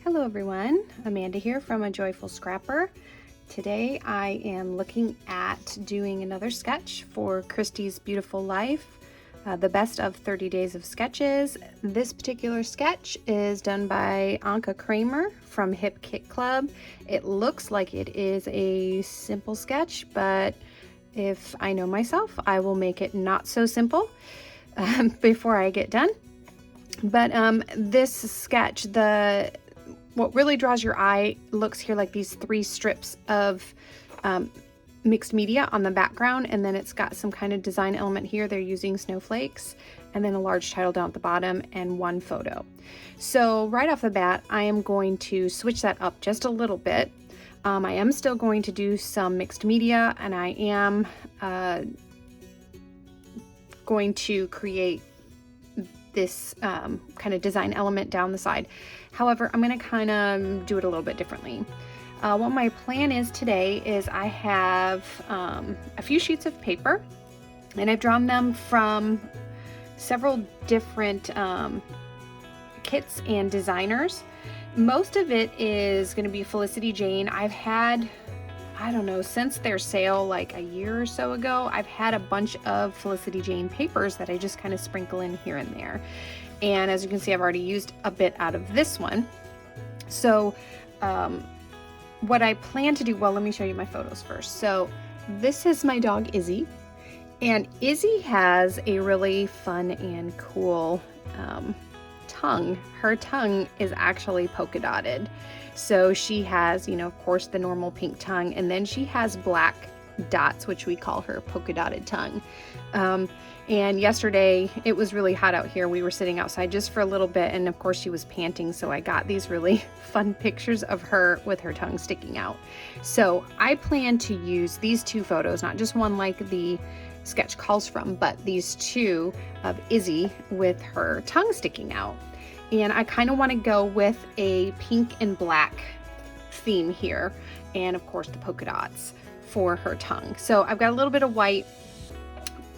Hello everyone, Amanda here from A Joyful Scrapper. Today I am looking at doing another sketch for Christy's Beautiful Life, the best of 30 days of sketches. This particular sketch is done by Anke Kramer from Hip Kit Club. It looks like it is a simple sketch, but if I know myself, I will make it not so simple before I get done. But this sketch, what really draws your eye looks here like these 3 strips of mixed media on the background, and then it's got some kind of design element here. They're using snowflakes, and then a large title down at the bottom and 1 photo. So right off the bat, I am going to switch that up just a little bit. I am still going to do some mixed media, and I am going to create this kind of design element down the side. However, I'm going to kind of do it a little bit differently. What my plan is today is I have a few sheets of paper, and I've drawn them from several different kits and designers. Most of it is going to be Felicity Jane. I've had, I don't know, since their sale like a year or so ago, I've had a bunch of Felicity Jane papers that I just kind of sprinkle in here and there. And as you can see, I've already used a bit out of this one. So what I plan to do, well, let me show you my photos first. So this is my dog Izzy, and Izzy has a really fun and cool tongue. Her tongue is actually polka dotted. So she has, of course, the normal pink tongue, and then she has black dots, which we call her polka dotted tongue. And yesterday it was really hot out here. We were sitting outside just for a little bit, and of course she was panting, so I got these really fun pictures of her with her tongue sticking out. So I plan to use these 2 photos, not just one like the sketch calls from, but these 2 of Izzy with her tongue sticking out. And I kind of want to go with a pink and black theme here, and of course the polka dots for her tongue. So I've got a little bit of white.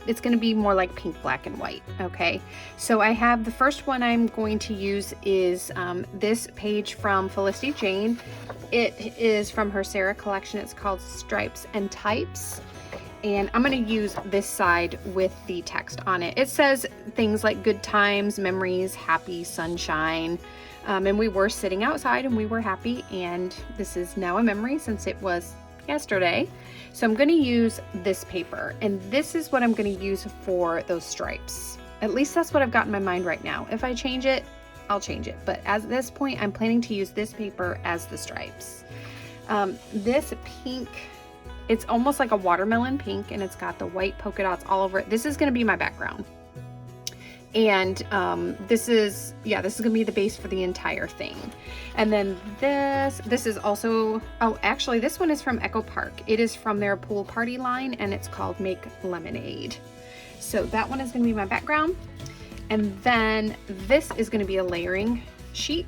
It's going to be more like pink, black, and white. Okay, so I have the first one I'm going to use is this page from Felicity Jane. It is from her Sarah collection. It's called Stripes and Types. And I'm going to use this side with the text on it. It says things like good times, memories, happy, sunshine. And we were sitting outside and we were happy. And this is now a memory since it was yesterday. So I'm going to use this paper, and this is what I'm going to use for those stripes. At least that's what I've got in my mind right now. If I change it, I'll change it. But at this point, I'm planning to use this paper as the stripes. This pink, it's almost like a watermelon pink, and it's got the white polka dots all over it. This is going to be my background. And this is going to be the base for the entire thing. And then this is also, oh, actually this one is from Echo Park. It is from their pool party line, and it's called Make Lemonade. So that one is going to be my background. And then this is going to be a layering sheet.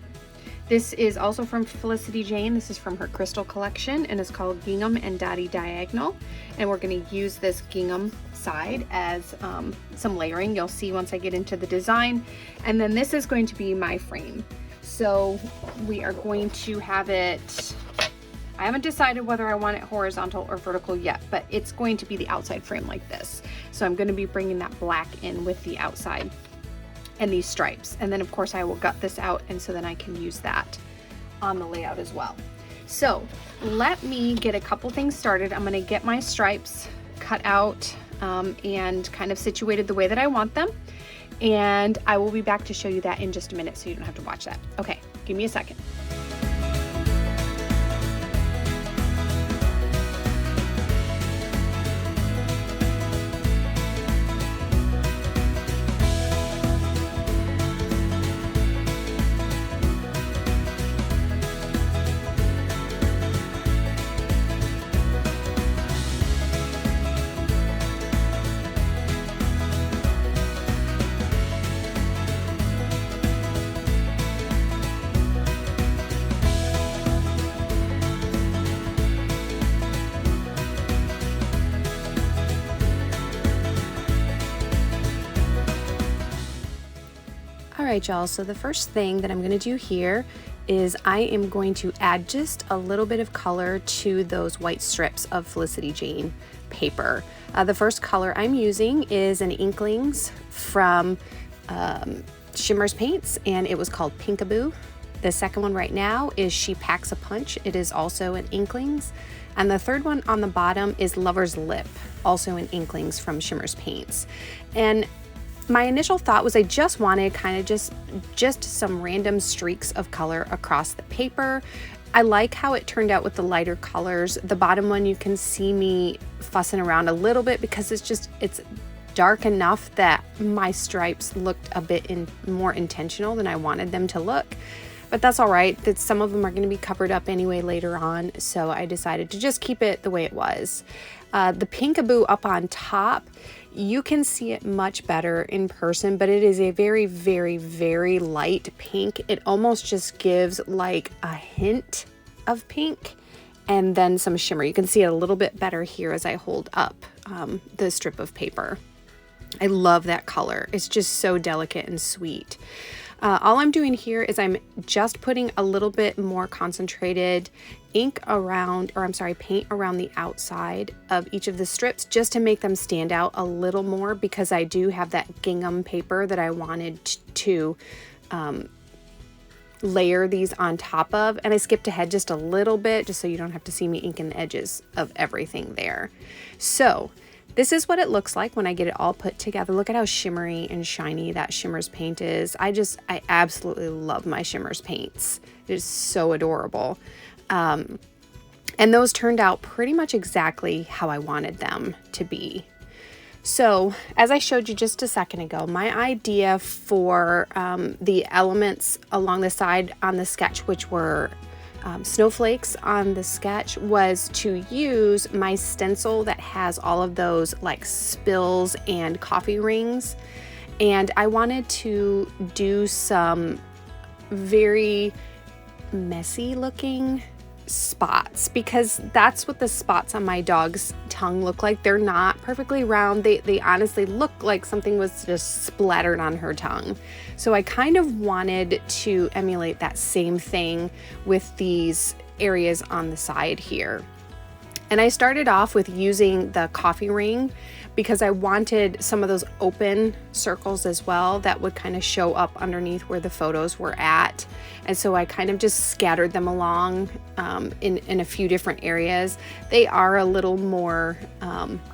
This is also from Felicity Jane. This is from her crystal collection, and it's called Gingham and Dotty Diagonal. And we're going to use this gingham side as some layering. You'll see once I get into the design. And then this is going to be my frame. So we are going to have it, I haven't decided whether I want it horizontal or vertical yet, but it's going to be the outside frame like this. So I'm going to be bringing that black in with the outside and these stripes. And then of course I will gut this out, and so then I can use that on the layout as well. So let me get a couple things started. I'm going to get my stripes cut out and kind of situated the way that I want them. And I will be back to show you that in just a minute, so you don't have to watch that. Okay, give me a second. Alright y'all, so the first thing that I'm going to do here is I am going to add just a little bit of color to those white strips of Felicity Jane paper. The first color I'm using is an Inklings from Shimmerz paints, and it was called Pinkaboo. The second one right now is She Packs a Punch. It is also an Inklings. And the third one on the bottom is Lover's Lip, also an Inklings from Shimmerz paints. And my initial thought was I just wanted kind of just some random streaks of color across the paper. I like how it turned out with the lighter colors. The bottom one, you can see me fussing around a little bit because it's dark enough that my stripes looked a bit more intentional than I wanted them to look. But that's all right, that some of them are going to be covered up anyway later on, so I decided to just keep it the way it was. The Pinkaboo up on top, you can see it much better in person, but it is a very, very, very light pink. It almost just gives like a hint of pink and then some shimmer. You can see it a little bit better here as I hold up the strip of paper. I love that color. It's just so delicate and sweet. All I'm doing here is I'm just putting a little bit more concentrated paint around the outside of each of the strips just to make them stand out a little more, because I do have that gingham paper that I wanted to layer these on top of, and I skipped ahead just a little bit just so you don't have to see me inking the edges of everything there. So this is what it looks like when I get it all put together. Look at how shimmery and shiny that Shimmerz paint is. I absolutely love my Shimmerz paints. It is so adorable. And those turned out pretty much exactly how I wanted them to be. So as I showed you just a second ago, my idea for the elements along the side on the sketch, which were snowflakes on the sketch, was to use my stencil that has all of those like spills and coffee rings, and I wanted to do some very messy looking spots, because that's what the spots on my dog's tongue look like. They're not perfectly round. They honestly look like something was just splattered on her tongue. So I kind of wanted to emulate that same thing with these areas on the side here. And I started off with using the coffee ring because I wanted some of those open circles as well that would kind of show up underneath where the photos were at. And so I kind of just scattered them along in a few different areas. They are a little more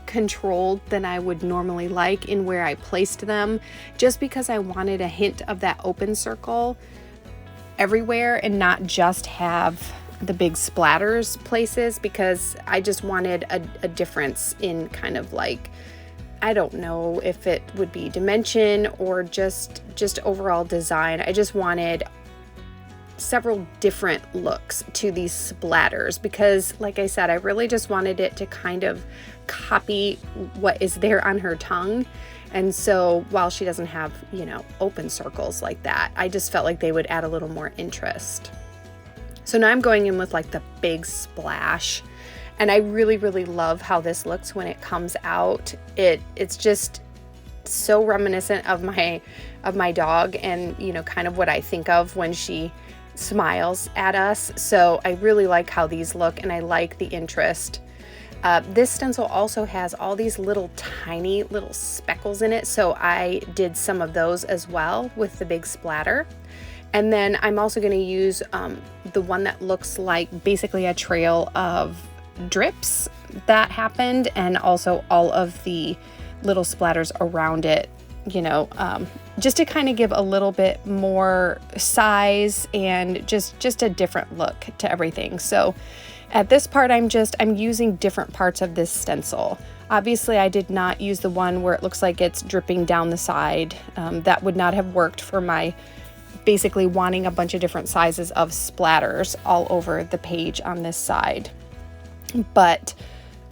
controlled than I would normally like in where I placed them, just because I wanted a hint of that open circle everywhere and not just have the big splatters places, because I just wanted a difference in kind of like, I don't know if it would be dimension or just overall design. I just wanted several different looks to these splatters because, like I said, I really just wanted it to kind of copy what is there on her tongue. And so while she doesn't have, open circles like that, I just felt like they would add a little more interest. So now I'm going in with like the big splash, and I really, really love how this looks when it comes out. It's just so reminiscent of my dog and, kind of what I think of when she smiles at us. So I really like how these look, and I like the interest. This stencil also has all these tiny little speckles in it, so I did some of those as well with the big splatter. And then I'm also going to use the one that looks like basically a trail of drips that happened, and also all of the little splatters around it, just to kind of give a little bit more size and just a different look to everything. So at this part, I'm using different parts of this stencil. Obviously, I did not use the one where it looks like it's dripping down the side. That would not have worked for my basically wanting a bunch of different sizes of splatters all over the page on this side. But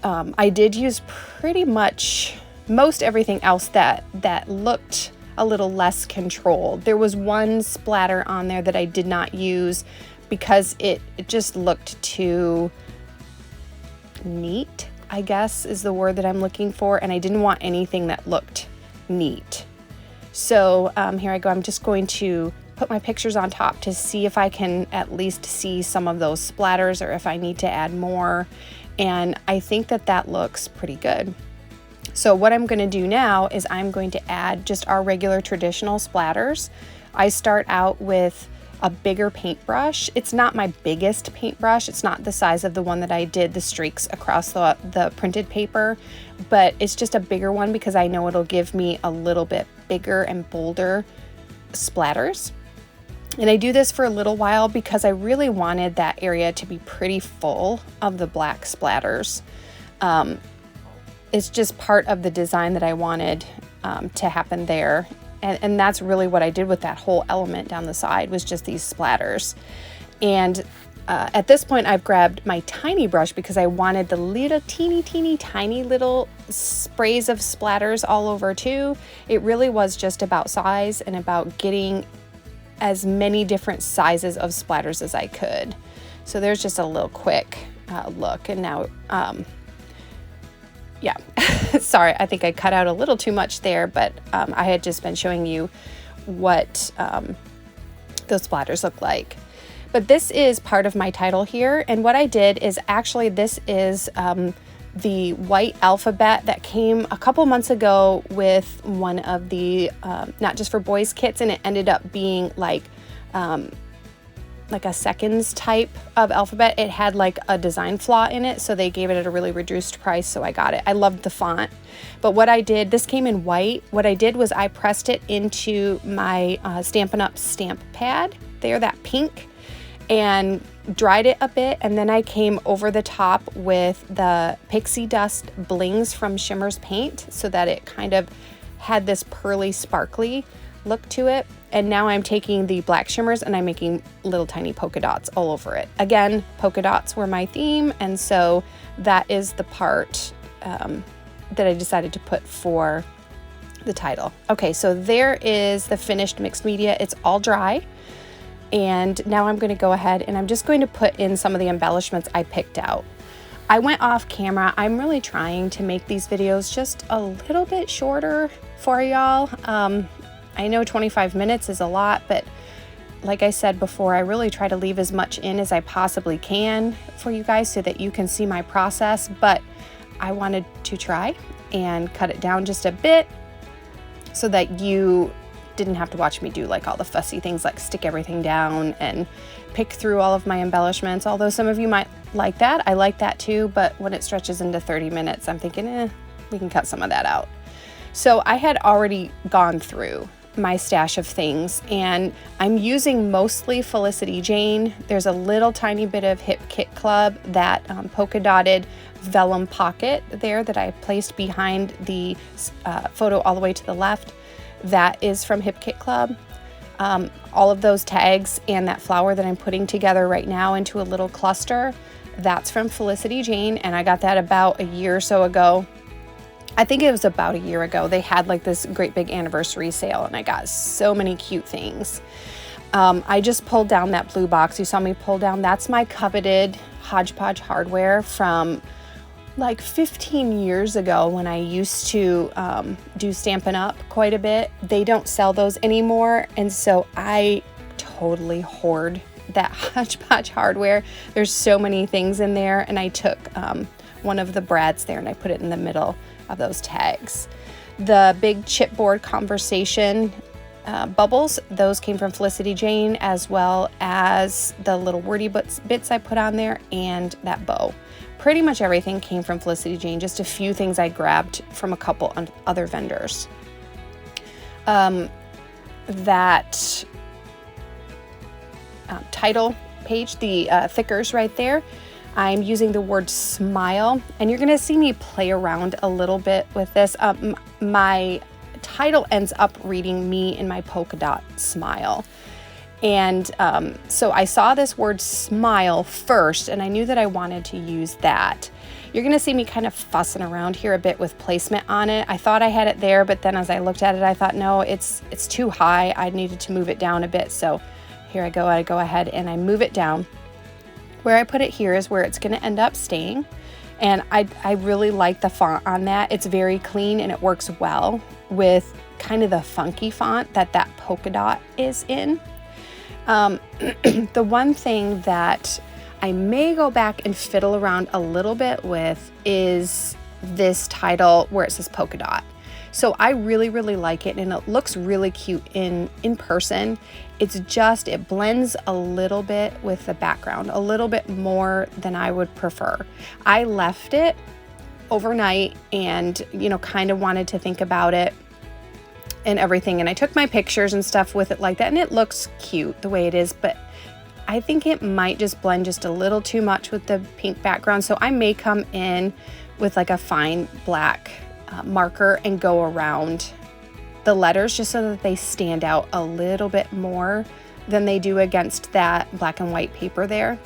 I did use pretty much most everything else that looked a little less controlled. There was one splatter on there that I did not use because it just looked too neat, I guess is the word that I'm looking for, and I didn't want anything that looked neat. So here I go. I'm just going to put my pictures on top to see if I can at least see some of those splatters or if I need to add more. And I think that that looks pretty good. So what I'm going to do now is I'm going to add just our regular traditional splatters. I start out with a bigger paintbrush. It's not my biggest paintbrush. It's not the size of the one that I did the streaks across the printed paper, but it's just a bigger one because I know it'll give me a little bit bigger and bolder splatters. And I do this for a little while because I really wanted that area to be pretty full of the black splatters. It's just part of the design that I wanted to happen there. And that's really what I did with that whole element down the side, was just these splatters. And at this point I've grabbed my tiny brush because I wanted the little tiny little sprays of splatters all over too. It really was just about size and about getting as many different sizes of splatters as I could. So there's just a little quick look. And now, yeah, sorry, I think I cut out a little too much there, but I had just been showing you what those splatters look like. But this is part of my title here. And what I did is actually, this is the white alphabet that came a couple months ago with one of the Not Just for Boys kits, and it ended up being like a seconds type of alphabet. It had like a design flaw in it, so they gave it at a really reduced price, so I got it. I loved the font. But what I did, this came in white. What I did was I pressed it into my Stampin' Up! Stamp pad there, that pink, and dried it a bit, and then I came over the top with the pixie dust blings from Shimmerz paint so that it kind of had this pearly sparkly look to it. And now I'm taking the black Shimmerz and I'm making little tiny polka dots all over it. Again, polka dots were my theme, and so that is the part that I decided to put for the title. Okay, so there is the finished mixed media. It's all dry. And now I'm going to go ahead and I'm just going to put in some of the embellishments I picked out. I went off camera. I'm really trying to make these videos just a little bit shorter for y'all. I know 25 minutes is a lot, but like I said before, I really try to leave as much in as I possibly can for you guys so that you can see my process. But I wanted to try and cut it down just a bit so that you didn't have to watch me do like all the fussy things like stick everything down and pick through all of my embellishments. Although some of you might like that. I like that too, but when it stretches into 30 minutes, I'm thinking, we can cut some of that out. So I had already gone through my stash of things, and I'm using mostly Felicity Jane. There's a little tiny bit of Hip Kit Club, that polka dotted vellum pocket there that I placed behind the photo all the way to the left. That is from Hip Kit Club. All of those tags and that flower that I'm putting together right now into a little cluster, that's from Felicity Jane, and I got that about a year or so ago. I think it was about a year ago. They had like this great big anniversary sale, and I got so many cute things. I just pulled down that blue box you saw me pull down. That's my coveted Hodgepodge hardware from like 15 years ago when I used to do Stampin' Up! Quite a bit. They don't sell those anymore, and so I totally hoard that Hodgepodge hardware. There's so many things in there, and I took one of the brads there and I put it in the middle of those tags. The big chipboard conversation bubbles, those came from Felicity Jane, as well as the little wordy bits I put on there and that bow. Pretty much everything came from Felicity Jane, just a few things I grabbed from a couple other vendors. That title page, the thickers right there, I'm using the word smile, and you're gonna see me play around a little bit with this. My title ends up reading me in my polka dot smile. And so I saw this word smile first, and I knew that I wanted to use that. You're gonna see me kind of fussing around here a bit with placement on it. I thought I had it there, but then as I looked at it, I thought, no, it's too high. I needed to move it down a bit. So here I go ahead and I move it down. Where I put it here is where it's gonna end up staying. And I really like the font on that. It's very clean and it works well with kind of the funky font that polka dot is in. The one thing that I may go back and fiddle around a little bit with is this title where it says polka dot. So I really, really like it, and it looks really cute in person. It's just, it blends a little bit with the background, a little bit more than I would prefer. I left it overnight and, you know, kind of wanted to think about it and everything. And I took my pictures and stuff with it like that, and it looks cute the way it is, but I think it might just blend just a little too much with the pink background. So I may come in with like a fine black marker and go around the letters just so that they stand out a little bit more than they do against that black and white paper there.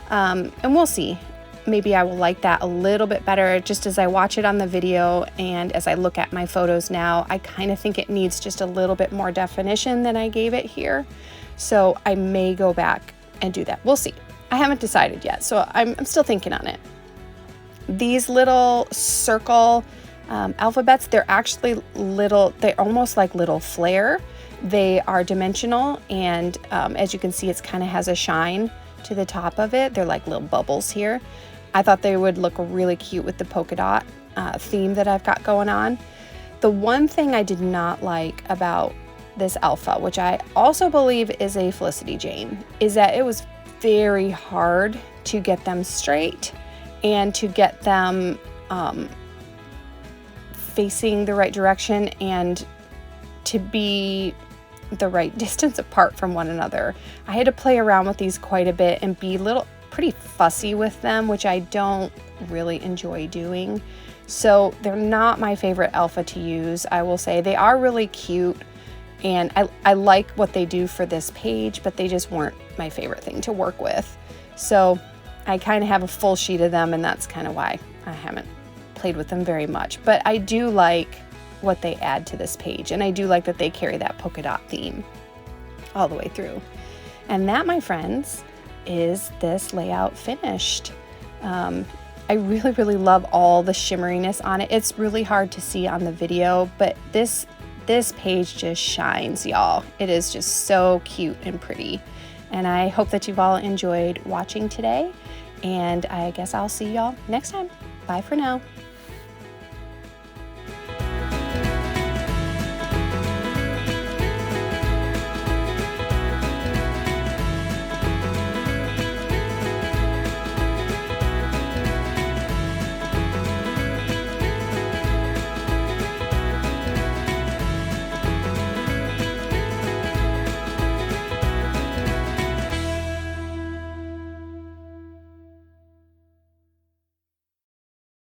And we'll see. Maybe I will like that a little bit better just as I watch it on the video, and as I look at my photos now, I kind of think it needs just a little bit more definition than I gave it here. So I may go back and do that. We'll see. I haven't decided yet, so I'm still thinking on it. These little circle alphabets, they're actually little, they're almost like little flare. They are dimensional, and as you can see, it's kind of has a shine to the top of it. They're like little bubbles here. I thought they would look really cute with the polka dot theme that I've got going on. The one thing I did not like about this alpha, which I also believe is a Felicity Jane, is that it was very hard to get them straight and to get them facing the right direction and to be the right distance apart from one another. I had to play around with these quite a bit and be pretty fussy with them, which I don't really enjoy doing. So they're not my favorite alpha to use, I will say. They are really cute, and I like what they do for this page, but they just weren't my favorite thing to work with. So I kind of have a full sheet of them, and that's kind of why I haven't played with them very much. But I do like what they add to this page, and I do like that they carry that polka dot theme all the way through. And that, my friends, is this layout finished. I really, really love all the shimmeriness on it. It's really hard to see on the video, but this page just shines, y'all. It is just so cute and pretty. And I hope that you've all enjoyed watching today, and I guess I'll see y'all next time. Bye for now.